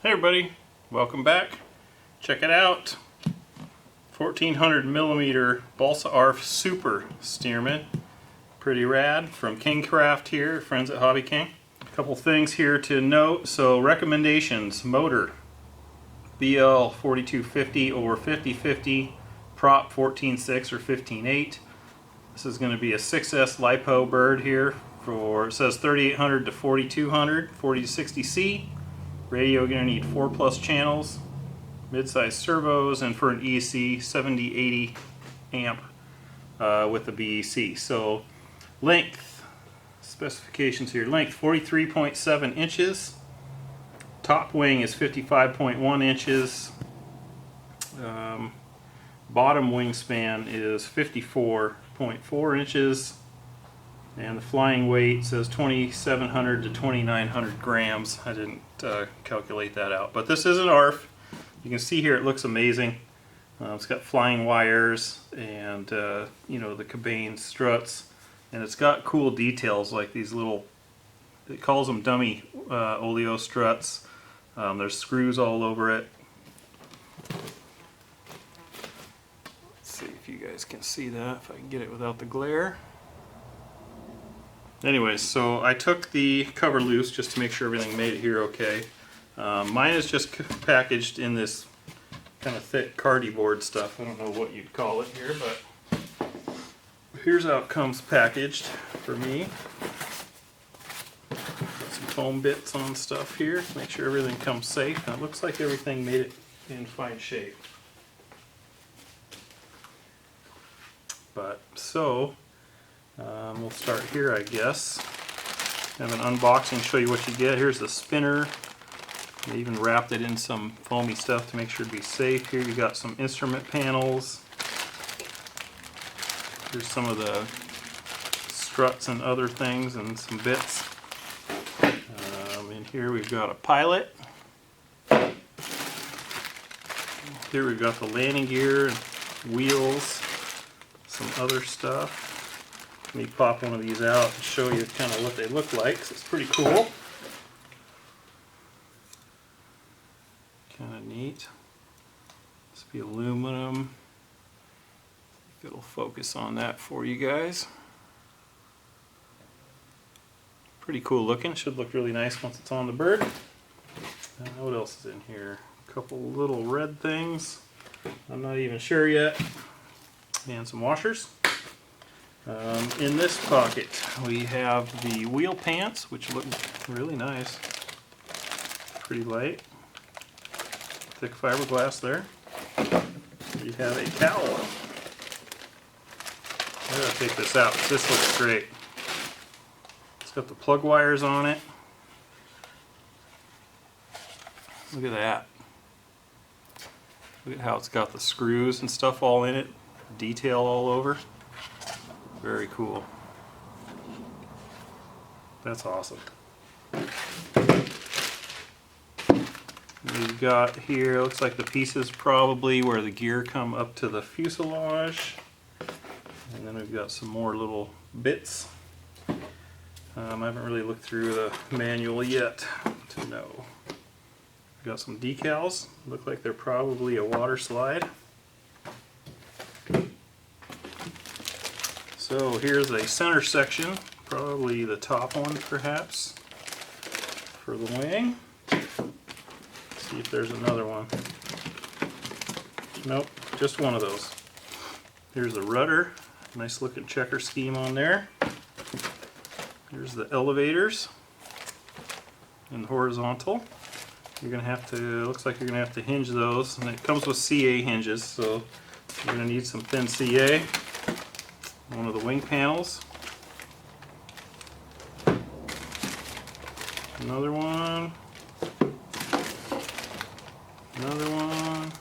Hey everybody, welcome back. Check it out. 1400 millimeter balsa arf super Stearman. Pretty rad from Kingcraft here, friends at Hobby King. A couple things here to note. So recommendations: motor BL 4250 or 5050, prop 14.6 or 15.8. This is going to be a 6S Lipo bird here for, it says 3800 to 4200, 40 to 60C. Radio, you're going to need 4+ channels, mid-size servos, and for an EC 70-80 amp with the BEC. So length, specifications here, length 43.7 inches, top wing is 55.1 inches, bottom wingspan is 54.4 inches, and the flying weight says 2,700 to 2,900 grams. I didn't calculate that out, but this is an ARF. You can see here it looks amazing. It's got flying wires and you know, the cobain struts, and it's got cool details like these little, it calls them dummy oleo struts. There's screws all over it. Let's see if you guys can see that, if I can get it without the glare. Anyways, so I took the cover loose just to make sure everything made it here okay. Mine is just packaged in this kind of thick cardboard stuff. I don't know what you'd call it here, but here's how it comes packaged for me. Got some foam bits on stuff here to make sure everything comes safe. And it looks like everything made it in fine shape. But so we'll start here, I guess. Have an unboxing, show you what you get. Here's the spinner. They even wrapped it in some foamy stuff to make sure to be safe. Here you got some instrument panels. Here's some of the struts and other things and some bits. In here we've got a pilot. Here we've got the landing gear and wheels, some other stuff. Let me pop one of these out and show you kind of what they look like. It's pretty cool. Kind of neat. This will be aluminum. It'll focus on that for you guys. Pretty cool looking. Should look really nice once it's on the bird. What else is in here? A couple little red things. I'm not even sure yet. And some washers. In this pocket we have the wheel pants, which look really nice. Pretty light. Thick fiberglass there. We have a cowl. I gotta take this out. This looks great. It's got the plug wires on it. Look at that. Look at how it's got the screws and stuff all in it. Detail all over. Very cool. That's awesome. We've got here, looks like the pieces probably where the gear come up to the fuselage. And then we've got some more little bits. I haven't really looked through the manual yet to know. We've got some decals. Look like they're probably a water slide. So here's a center section, probably the top one perhaps, for the wing. Let's see if there's another one. Nope, just one of those. Here's the rudder, nice looking checker scheme on there. Here's the elevators in the horizontal. You're gonna have to, looks like you're gonna have to hinge those, and it comes with CA hinges, so you're gonna need some thin CA. One of the wing panels. Another one. Another one.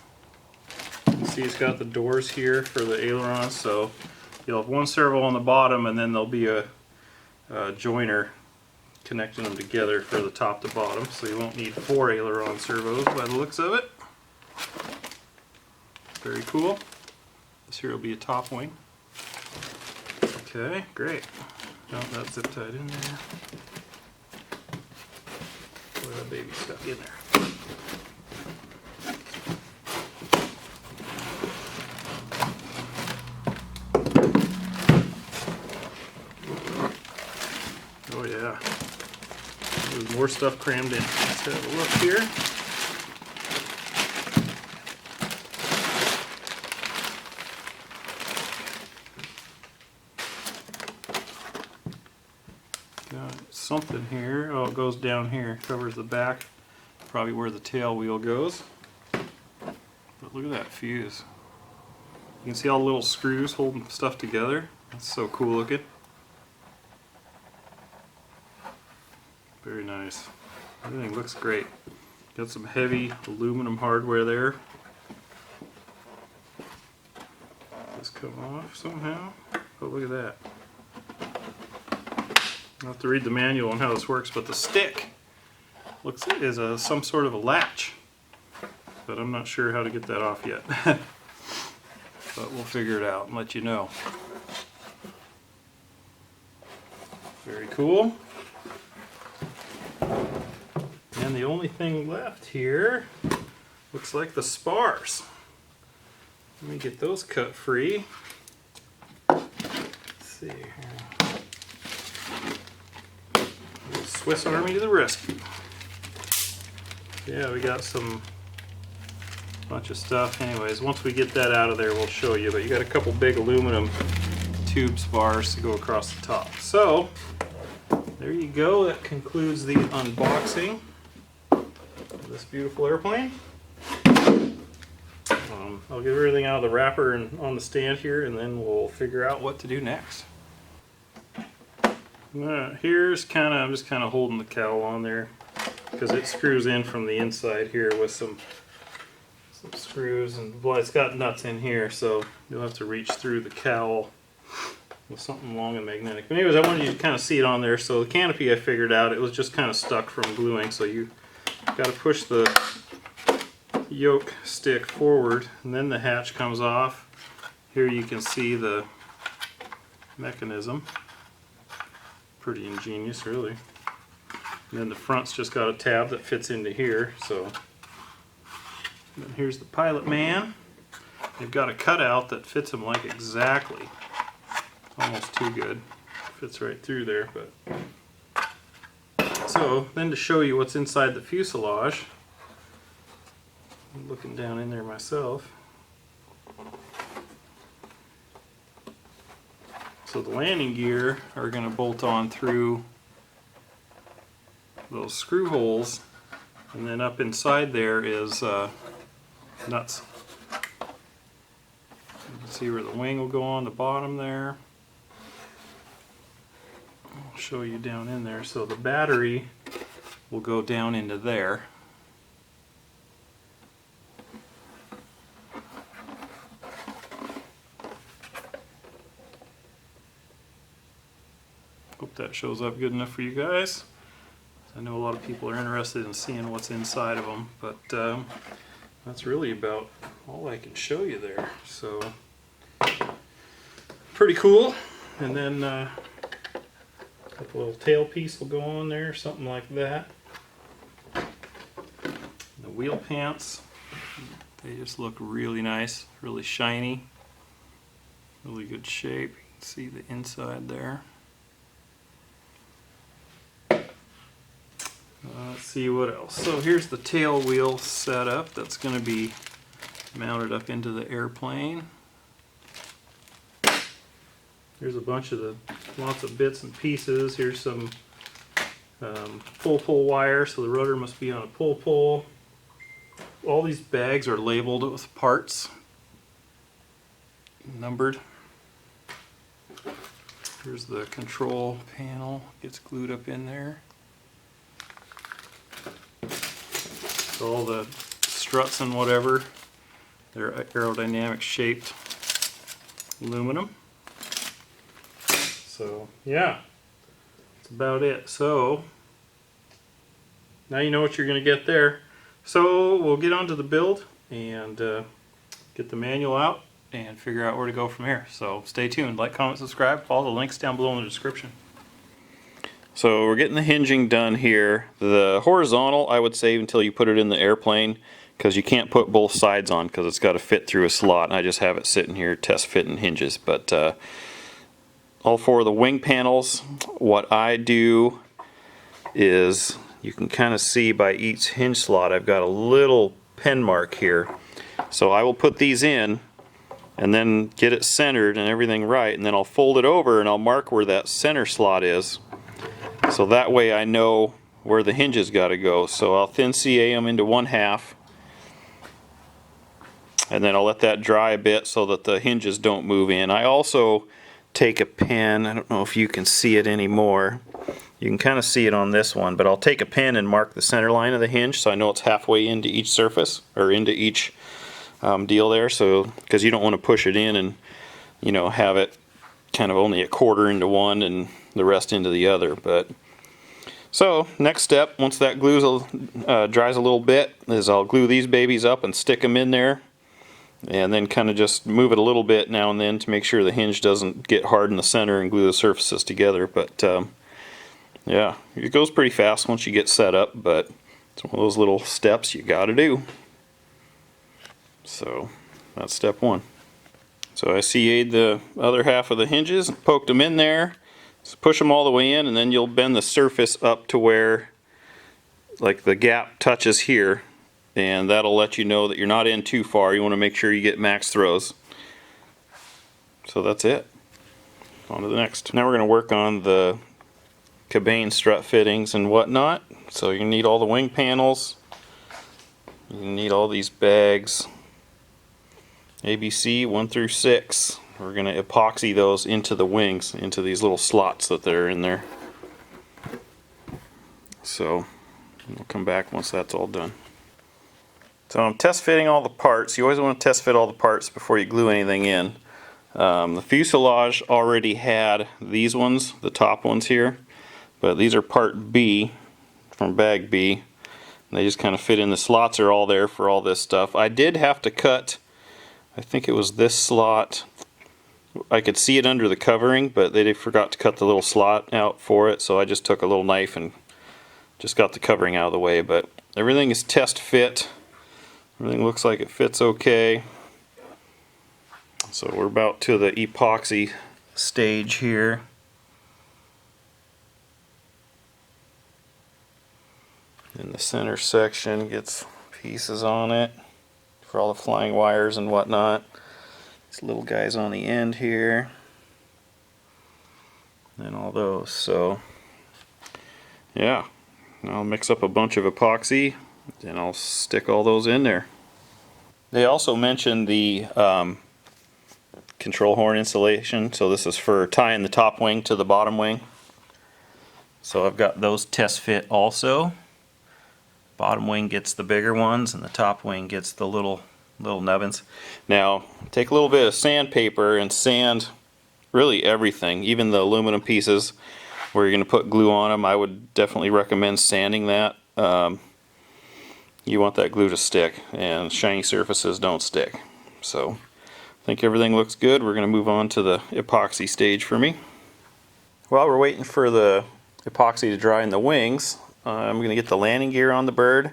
You can see it's got the doors here for the ailerons, so you'll have one servo on the bottom and then there'll be a joiner connecting them together for the top to bottom, so you won't need 4 aileron servos by the looks of it. Very cool. This here will be a top wing. Okay, great. Oh, that's zip tied in there. Boy, that baby's stuck in there. more stuff crammed in. Let's have a look here. Got something here. Oh, it goes down here. Covers the back. Probably where the tail wheel goes. But look at that fuse. You can see all the little screws holding stuff together. That's so cool looking. Very nice. Everything looks great. Got some heavy aluminum hardware there. This come off somehow. Oh, look at that. I'll have to read the manual on how this works, but the stick looks is some sort of a latch. But I'm not sure how to get that off yet. But we'll figure it out and let you know. Very cool. And the only thing left here looks like the spars. Let me get those cut free. Let's see here. Swiss Army to the rescue. Yeah, we got some bunch of stuff. Anyways, once we get that out of there, we'll show you. But you got a couple big aluminum tube spars to go across the top. So there you go. That concludes the unboxing of this beautiful airplane. I'll get everything out of the wrapper and on the stand here, and then we'll figure out what to do next. Here's I'm just kind of holding the cowl on there because it screws in from the inside here with some screws, and well, it's got nuts in here, so you'll have to reach through the cowl with something long and magnetic. But anyways, I wanted you to kind of see it on there. So the canopy I figured out, it was just kind of stuck from gluing, so you got to push the yoke stick forward, and then the hatch comes off. Here you can see the mechanism. Pretty ingenious, really. And then the front's just got a tab that fits into here. So and then here's the pilot man. They've got a cutout that fits him like exactly. Almost too good. Fits right through there. But so then to show you what's inside the fuselage, I'm looking down in there myself. So the landing gear are going to bolt on through those screw holes, and then up inside there is nuts. You can see where the wing will go on the bottom there. I'll show you down in there. So the battery will go down into there. Hope that shows up good enough for you guys. I know a lot of people are interested in seeing what's inside of them, but that's really about all I can show you there. So pretty cool. And then a little tailpiece will go on there, something like that. The wheel pants, they just look really nice, really shiny, really good shape. You can see the inside there. Let's see what else. So here's the tail wheel setup that's going to be mounted up into the airplane. Here's a bunch of lots of bits and pieces. Here's some pull wire, so the rudder must be on a pull. All these bags are labeled with parts, numbered. Here's the control panel, gets glued up in there. All the struts and whatever, they're aerodynamic shaped aluminum. So yeah, that's about it. So now you know what you're going to get there. So we'll get on to the build and get the manual out and figure out where to go from here. So stay tuned, like, comment, subscribe, follow the links down below in the description. So we're getting the hinging done here. The horizontal, I would save until you put it in the airplane, because you can't put both sides on because it's got to fit through a slot. And I just have it sitting here, test fitting hinges. But all four of the wing panels, what I do is you can kind of see by each hinge slot I've got a little pen mark here. So I will put these in and then get it centered and everything right, and then I'll fold it over and I'll mark where that center slot is. So that way I know where the hinges got to go. So I'll thin CA them into 1/2, and then I'll let that dry a bit so that the hinges don't move in. I also take a pen, I don't know if you can see it anymore. You can kind of see it on this one, but I'll take a pen and mark the center line of the hinge so I know it's halfway into each surface, or into each deal there. So, because you don't want to push it in and, you know, have it kind of only a quarter into one and the rest into the other. But so next step, once that glue dries a little bit, is I'll glue these babies up and stick them in there, and then kind of just move it a little bit now and then to make sure the hinge doesn't get hard in the center and glue the surfaces together. But yeah, it goes pretty fast once you get set up, but it's one of those little steps you got to do. So that's step one. So I CA'd the other half of the hinges, poked them in there, so push them all the way in, and then you'll bend the surface up to where like the gap touches here, and that'll let you know that you're not in too far. You want to make sure you get max throws. So that's it. On to the next. Now we're going to work on the cobain strut fittings and whatnot. So you need all the wing panels, you need all these bags, ABC 1 through 6. We're going to epoxy those into the wings, into these little slots that they're in there. So we'll come back once that's all done. So I'm test fitting all the parts. You always want to test fit all the parts before you glue anything in. The fuselage already had these ones, the top ones here, but these are part B from bag B. And they just kind of fit in. The slots are all there for all this stuff. I did have to cut, I think it was this slot. I could see it under the covering, but they forgot to cut the little slot out for it, so I just took a little knife and just got the covering out of the way. But everything is test fit. Everything looks like it fits okay. So we're about to the epoxy stage here. And the center section gets pieces on it for all the flying wires and whatnot. These little guys on the end here. And all those. So yeah, I'll mix up a bunch of epoxy and I'll stick all those in there. They also mentioned the control horn insulation. So this is for tying the top wing to the bottom wing. So I've got those test fit also. Bottom wing gets the bigger ones and the top wing gets the little nubbins. Now take a little bit of sandpaper and sand really everything, even the aluminum pieces where you're going to put glue on them. I would definitely recommend sanding that. You want that glue to stick, and shiny surfaces don't stick. So I think everything looks good. We're going to move on to the epoxy stage for me. While we're waiting for the epoxy to dry in the wings, I'm going to get the landing gear on the bird.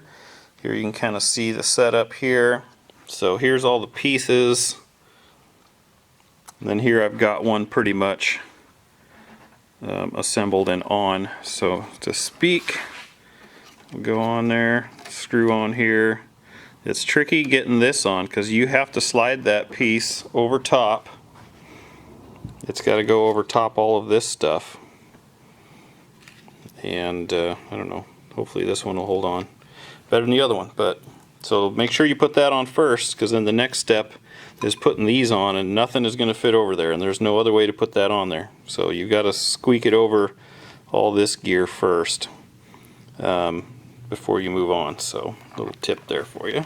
Here you can kind of see the setup here. So here's all the pieces. And then here I've got one pretty much assembled and on, so to speak. We'll go on there, screw on here. It's tricky getting this on because you have to slide that piece over top. It's got to go over top all of this stuff. And I don't know, hopefully this one will hold on better than the other one. But so make sure you put that on first, because then the next step is putting these on, and nothing is going to fit over there, and there's no other way to put that on there. So you've got to squeak it over all this gear first before you move on. So a little tip there for you.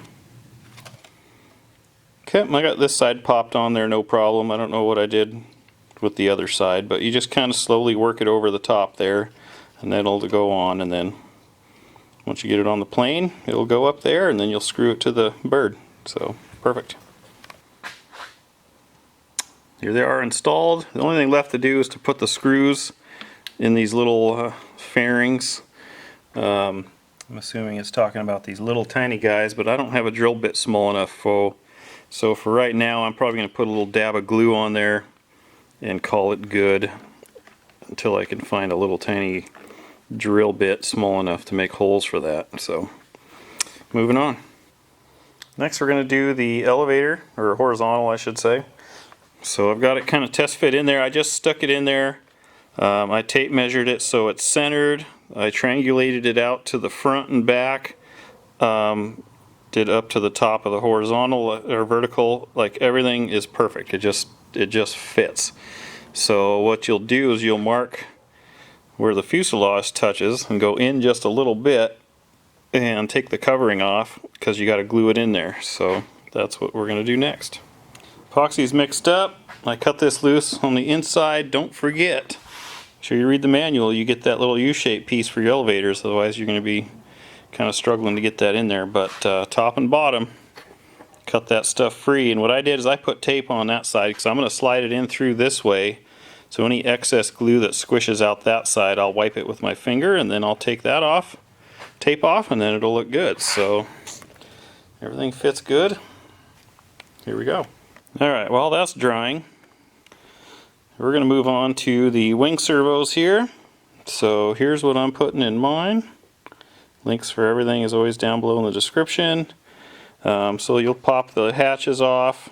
Okay, I got this side popped on there, no problem. I don't know what I did with the other side, but you just kind of slowly work it over the top there, and then it'll go on, and then once you get it on the plane, it'll go up there, and then you'll screw it to the bird. So perfect. Here they are installed. The only thing left to do is to put the screws in these little fairings. I'm assuming it's talking about these little tiny guys, but I don't have a drill bit small enough for. So for right now, I'm probably going to put a little dab of glue on there and call it good until I can find a little tiny drill bit small enough to make holes for that. So moving on. Next we're going to do the elevator, or horizontal I should say. So I've got it kind of test fit in there. I just stuck it in there. I tape measured it so it's centered. I triangulated it out to the front and back. Did up to the top of the horizontal or vertical. Like everything is perfect. It just fits. So what you'll do is you'll mark where the fuselage touches and go in just a little bit and take the covering off because you got to glue it in there. So that's what we're going to do next. Epoxy's mixed up. I cut this loose on the inside. Don't forget, make sure you read the manual. You get that little U-shaped piece for your elevators, otherwise you're going to be kind of struggling to get that in there. But top and bottom, cut that stuff free. And what I did is I put tape on that side because I'm going to slide it in through this way. So any excess glue that squishes out that side, I'll wipe it with my finger and then I'll take that off, tape off, and then it'll look good. So everything fits good. Here we go. Alright, while that's drying, we're going to move on to the wing servos here. So here's what I'm putting in mine. Links for everything is always down below in the description. So you'll pop the hatches off.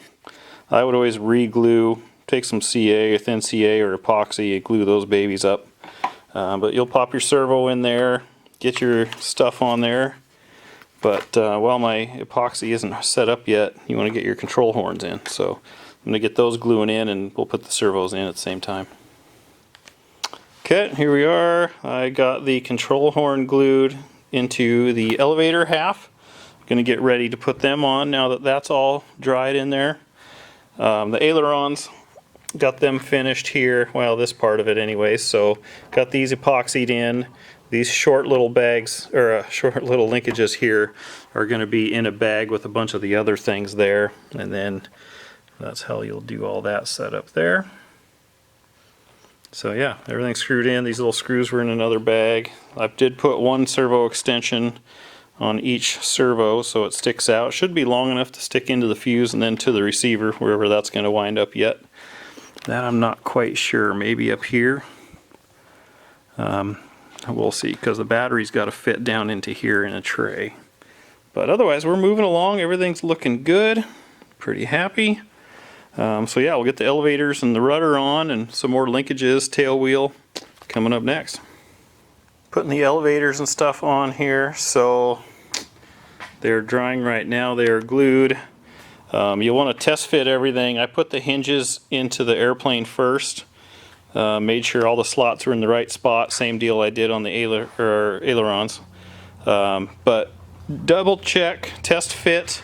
I would always re-glue. Take some CA, thin CA or epoxy, and glue those babies up. But you'll pop your servo in there, get your stuff on there. But while my epoxy isn't set up yet, you want to get your control horns in. So I'm going to get those gluing in and we'll put the servos in at the same time. Okay, here we are. I got the control horn glued into the elevator half. I'm going to get ready to put them on now that that's all dried in there. The ailerons, got them finished here, well, this part of it anyway. So got these epoxied in. These short little bags, or short little linkages here, are going to be in a bag with a bunch of the other things there, and then that's how you'll do all that setup there. So yeah, everything's screwed in. These little screws were in another bag. I did put one servo extension on each servo so it sticks out. It should be long enough to stick into the fuse and then to the receiver, wherever that's going to wind up yet. That I'm not quite sure. Maybe up here. We'll see, because the battery's got to fit down into here in a tray. But otherwise, we're moving along. Everything's looking good. Pretty happy. So yeah, we'll get the elevators and the rudder on and some more linkages, tail wheel, coming up next. Putting the elevators and stuff on here. So they're drying right now. They are glued. You'll want to test fit everything. I put the hinges into the airplane first. Made sure all the slots were in the right spot. Same deal I did on the ailerons. But double check, test fit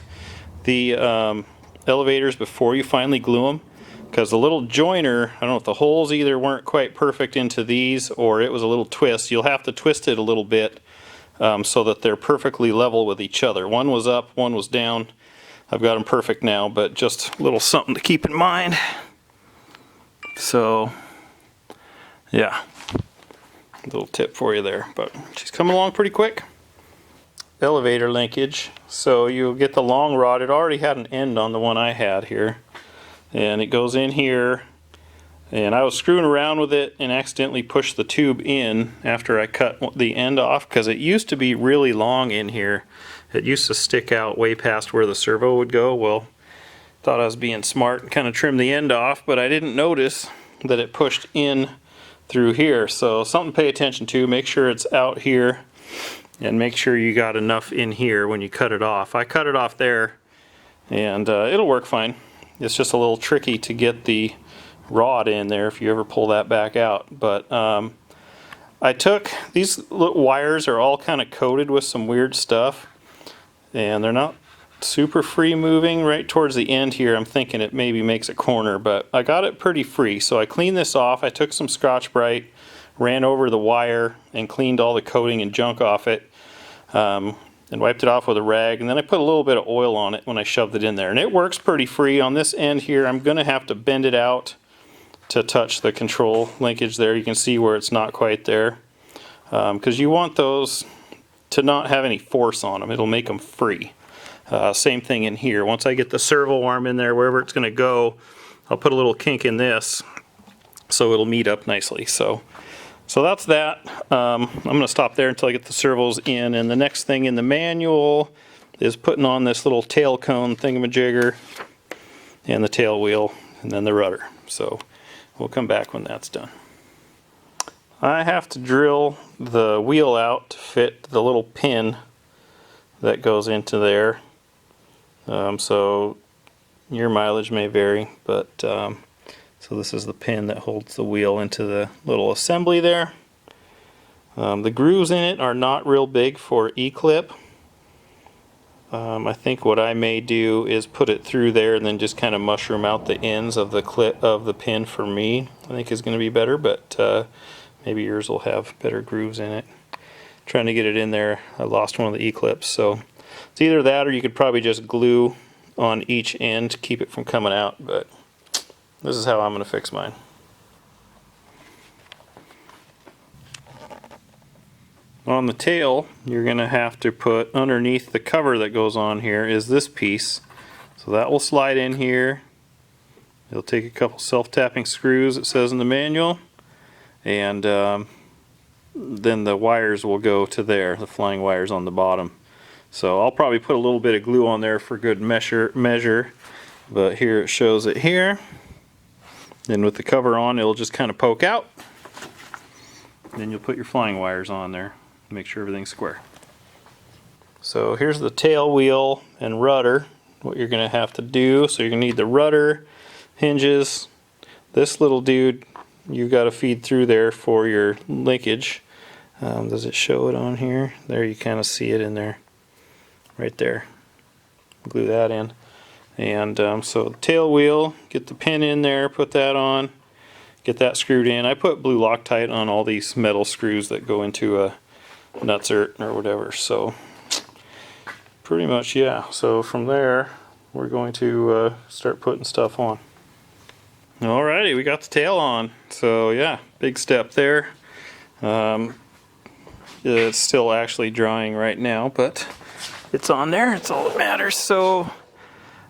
the elevators before you finally glue them. Because the little joiner, I don't know if the holes either weren't quite perfect into these or it was a little twist. You'll have to twist it a little bit so that they're perfectly level with each other. One was up, one was down. I've got them perfect now, but just a little something to keep in mind. So yeah, a little tip for you there, but she's coming along pretty quick. Elevator linkage, so you'll get the long rod. It already had an end on the one I had here, and it goes in here, and I was screwing around with it and accidentally pushed the tube in after I cut the end off, because it used to be really long in here. It used to stick out way past where the servo would go. Well, thought I was being smart and kind of trimmed the end off, but I didn't notice that it pushed in through here. So something to pay attention to. Make sure it's out here and make sure you got enough in here when you cut it off. I cut it off there and it'll work fine. It's just a little tricky to get the rod in there if you ever pull that back out. But I took these little wires, are all kind of coated with some weird stuff and they're not super free moving. Right towards the end here I'm thinking it maybe makes a corner, but I got it pretty free. So I cleaned this off. I took some Scotch-Brite, ran over the wire and cleaned all the coating and junk off it, and wiped it off with a rag, and then I put a little bit of oil on it when I shoved it in there, and it works pretty free. On this end here I'm gonna have to bend it out to touch the control linkage there. You can see where it's not quite there, because you want those to not have any force on them. It'll make them free. Same thing in here. Once I get the servo arm in there, wherever it's going to go, I'll put a little kink in this so it'll meet up nicely. So So that's that. I'm going to stop there until I get the servos in, and the next thing in the manual is putting on this little tail cone thingamajigger and the tail wheel and then the rudder. So we'll come back when that's done. I have to drill the wheel out to fit the little pin that goes into there. So your mileage may vary, but so this is the pin that holds the wheel into the little assembly there. The grooves in it are not real big for E-clip. I think what I may do is put it through there and then just kind of mushroom out the ends of the clip of the pin for me. I think is going to be better, but maybe yours will have better grooves in it. Trying to get it in there, I lost one of the E-clips, so it's either that or you could probably just glue on each end to keep it from coming out, but this is how I'm going to fix mine. On the tail, you're going to have to put underneath the cover that goes on here is this piece. So that will slide in here. It'll take a couple self-tapping screws, it says in the manual, and then the wires will go to there, the flying wires on the bottom. So I'll probably put a little bit of glue on there for good measure, but here it shows it here. Then with the cover on, it'll just kind of poke out. Then you'll put your flying wires on there. Make sure everything's square. So here's the tail wheel and rudder, what you're going to have to do. So you're going to need the rudder, hinges, this little dude you've got to feed through there for your linkage. Does it show it on here? There, you kind of see it in there. Right there. Glue that in. And so tail wheel, get the pin in there, put that on, get that screwed in. I put blue Loctite on all these metal screws that go into a nutsert or whatever. So pretty much, yeah. So from there, we're going to start putting stuff on. Alrighty, we got the tail on. So yeah, big step there. It's still actually drying right now, but it's on there. It's all that matters. So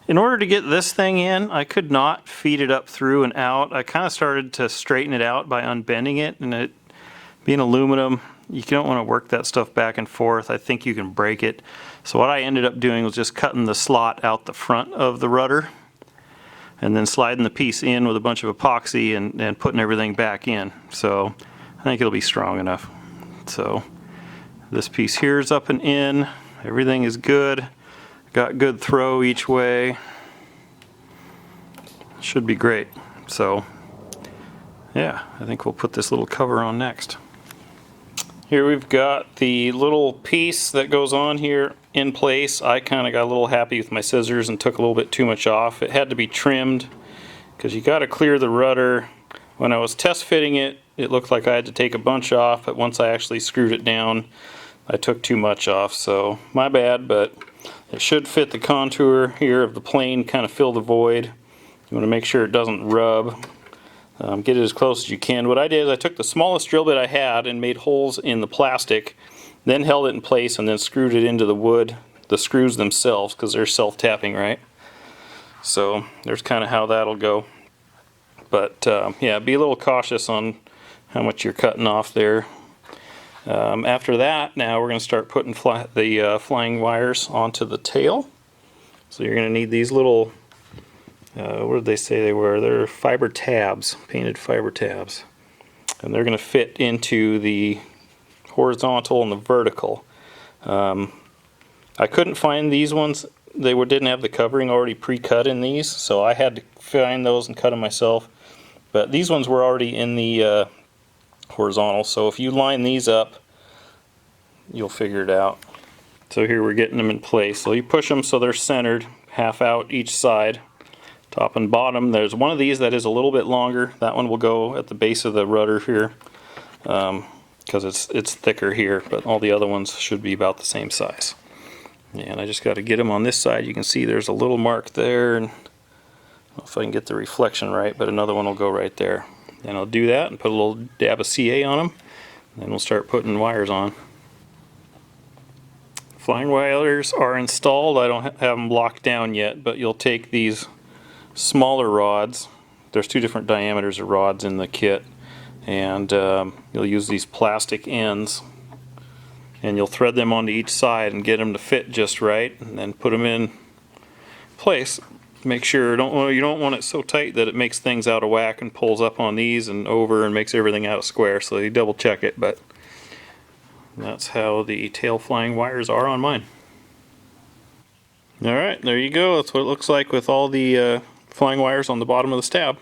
in order to get this thing in, I could not feed it up through and out. I kind of started to straighten it out by unbending it, and it being aluminum, you don't want to work that stuff back and forth. I think you can break it. So what I ended up doing was just cutting the slot out the front of the rudder and then sliding the piece in with a bunch of epoxy and putting everything back in. So I think it'll be strong enough. So this piece here is up and in. Everything is good. Got good throw each way. Should be great. So yeah, I think we'll put this little cover on next. Here we've got the little piece that goes on here in place. I kind of got a little happy with my scissors and took a little bit too much off. It had to be trimmed because you got to clear the rudder. When I was test fitting it, it looked like I had to take a bunch off, but once I actually screwed it down, I took too much off. So my bad, but it should fit the contour here of the plane, kind of fill the void. You want to make sure it doesn't rub. Get it as close as you can. What I did is I took the smallest drill bit I had and made holes in the plastic, then held it in place and then screwed it into the wood, the screws themselves, because they're self-tapping, right? So there's kind of how that'll go. But yeah, be a little cautious on how much you're cutting off there. After that, now we're going to start putting the flying wires onto the tail. So you're going to need these little, what did they say they were? They're fiber tabs, painted fiber tabs. And they're going to fit into the horizontal and the vertical. I couldn't find these ones. They didn't have the covering already pre-cut in these, so I had to find those and cut them myself. But these ones were already in the horizontal, so if you line these up, you'll figure it out. So here we're getting them in place. So you push them so they're centered, half out each side, top and bottom. There's one of these that is a little bit longer. That one will go at the base of the rudder here, because it's thicker here, but all the other ones should be about the same size. And I just got to get them on this side. You can see there's a little mark there, and I don't know if I can get the reflection right, but another one will go right there. And I'll do that and put a little dab of CA on them, and then we'll start putting wires on. Flying wires are installed. I don't have them locked down yet, but you'll take these smaller rods. There's two different diameters of rods in the kit, and you'll use these plastic ends, and you'll thread them onto each side and get them to fit just right, and then put them in place. Make sure you don't want it so tight that it makes things out of whack and pulls up on these and over and makes everything out of square, so you double check it. But that's how the tail flying wires are on mine. Alright, there you go. That's what it looks like with all the flying wires on the bottom of the stab.